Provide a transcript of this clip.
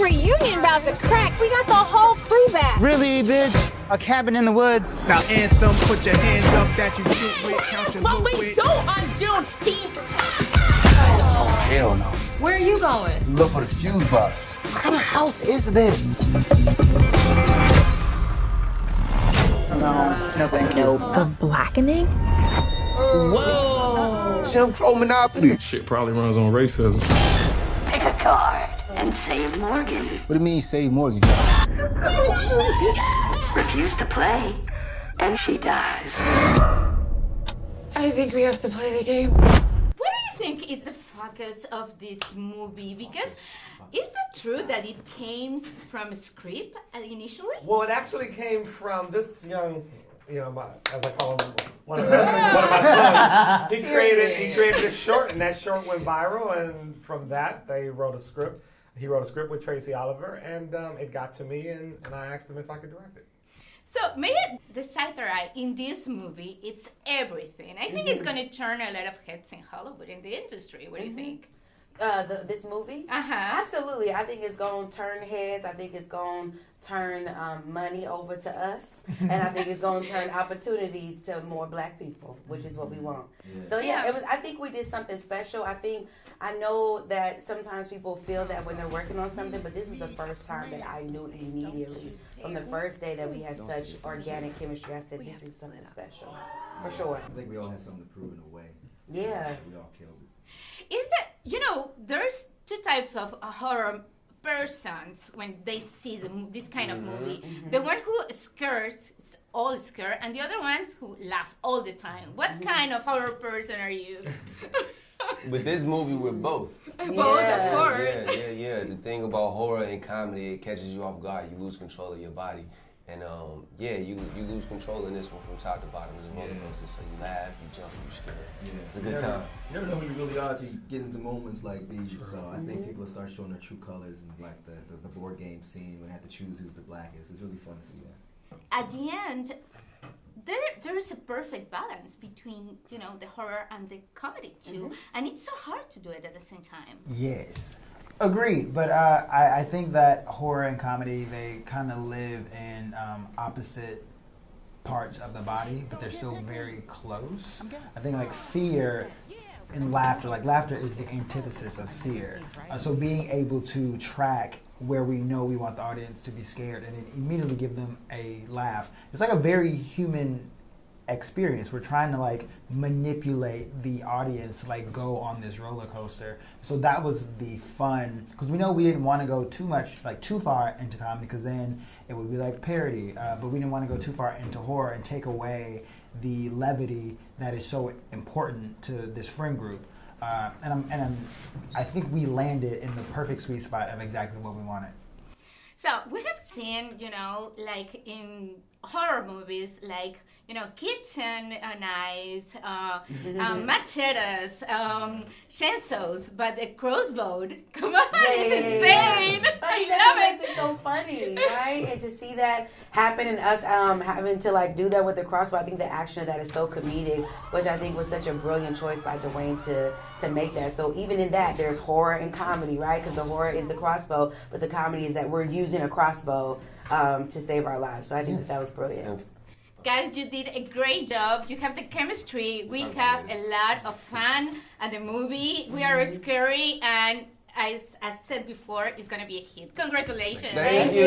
reunion about to crack. We got the whole crew back. Really, bitch? A cabin in the woods. Now, Anthem, put your hands up that you shoot with, count your But loot we with. don't on Juneteenth. Oh, hell no. Where are you going? Look for the fuse box. What kind of house is this? No, thank you. The Blackening? Whoa! Jim Crow Monopoly. Shit probably runs on racism. Pick a card and save Morgan. What do you mean, save Morgan? Refuse to play, and she dies. I think we have to play the game. What do you think is the focus of this movie? Because is that true that it came from a script initially? Well, it actually came from this young, as I call him, one of my sons. He created a short, and that short went viral, and from that, they wrote a script. He wrote a script with Tracy Oliver, and it got to me, and I asked him if I could direct it. So maybe the satire in this movie, it's everything. I think it's going to turn a lot of heads in Hollywood in the industry. What do you think? This movie? Uh-huh. Absolutely. I think it's going to turn heads. I think it's going to turn money over to us. And I think it's going to turn opportunities to more black people, which is what we want. Yeah. So, I think we did something special. I know that sometimes people feel that when they're working on something, but this was the first time that I knew immediately from the first day that we had such organic chemistry. I said, this is something special, for sure. I think we all had something to prove in a way. Yeah. We all killed it. Is that, there's two types of horror persons when they see this kind of movie. Mm-hmm. The one who scares, all scared, and the other ones who laugh all the time. What kind of horror person are you? With this movie, we're both. Both, of course. Yeah. The thing about horror and comedy, it catches you off guard. You lose control of your body. And you lose control in this one from top to bottom. It's a roller coaster, so you laugh, you jump, you scared. Yeah. It's a good time. You never know who you really are until you get into moments like these. So I think people will start showing their true colors, and like the board game scene when they have to choose who's the blackest. It's really fun to see that. At the end, there is a perfect balance between the horror and the comedy too, and it's so hard to do it at the same time. Yes. Agreed, but I think that horror and comedy, they kind of live in opposite parts of the body, but they're still very close. I think like fear and laughter, like laughter is the antithesis of fear. So being able to track where we know we want the audience to be scared and then immediately give them a laugh, it's like a very human experience. We're trying to like manipulate the audience to like go on this roller coaster. So that was the fun, because we know we didn't want to go too far into comedy, because then it would be like parody, but we didn't want to go too far into horror and take away the levity that is so important to this friend group. I think we landed in the perfect sweet spot of exactly what we wanted. So we have seen, like in horror movies, like, kitchen knives, machetes, chainsaws, but a crossbow. Come on, it's insane. I love it. It's so funny, right? And to see that happen and us having to like do that with the crossbow, I think the action of that is so comedic, which I think was such a brilliant choice by Dwayne to make that. So even in that, there's horror and comedy, right? Because the horror is the crossbow, but the comedy is that we're using a crossbow to save our lives. So I think that was brilliant. Guys, you did a great job. You have the chemistry. We have a lot of fun at the movie. We are scary, and as I said before, it's going to be a hit. Congratulations. Thank you.